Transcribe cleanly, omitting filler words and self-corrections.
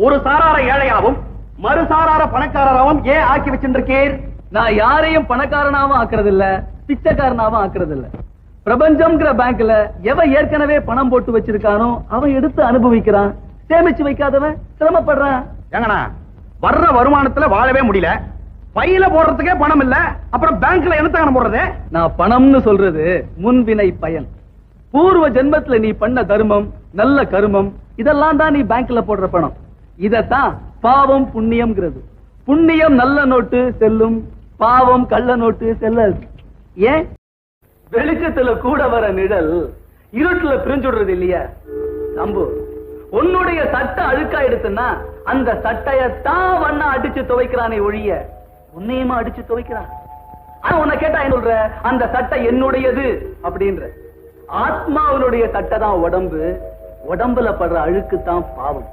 ஒரு சாரார ஏழையாவும் மறுசாரார பணக்காரராவும் ஏன் ஆக்கி வச்சிருக்கீர்? நான் யாரையும் பணக்காரனாவும் ஆக்குறது இல்ல, பிச்சைக்காரனாவும் ஆக்குறது இல்ல. பிரபஞ்சம்ங்கிற பேங்க்ல எவன் ஏற்கனவே பணம் போட்டு வச்சிருக்கானோ அவன் எடுத்து அனுபவிக்கிறான். சேமிச்சு வைக்காதவன் சிரமப்படுறான். எங்கண்ணா வர்ற வருமானத்துல வாழவே முடியல, பையில போடுறதுக்கே பணம் இல்ல, அப்புறம் பேங்க்ல என்னத்தான போடுறது? நான் பணம்னு சொல்றது முன்வினை பயன். பூர்வ ஜென்மத்துல நீ பண்ண தர்மம், நல்ல கருமம், இதெல்லாம் தான் நீ பேங்க்ல போடுற பணம். இதத்தான் பாவம் புண்ணியம்ங்கிறது. புண்ணியம் நல்ல நோட்டு செல்லும், பாவம் கள்ள நோட்டு செல்லாது. ஏன்? வெளிச்சத்துல கூட வர நிழல் இருட்டுல பிரிஞ்சுடுறது இல்லையா? சம்பு, உன்னுடைய சட்டை அழுக்கா எடுத்துன்னா அந்த சட்டையத்தான் வண்ணா அடிச்சு துவைக்கிறானே ஒழிய உன்னையுமா அடிச்சு துவைக்கிறான். ஆனா உன்னை கேட்டா என்ன சொல்ற? அந்த சட்டை என்னுடையது அப்படின்ற. ஆத்மாவினுடைய சட்டை தான் உடம்பு, உடம்புல படுற அழுக்கு தான் பாவம்.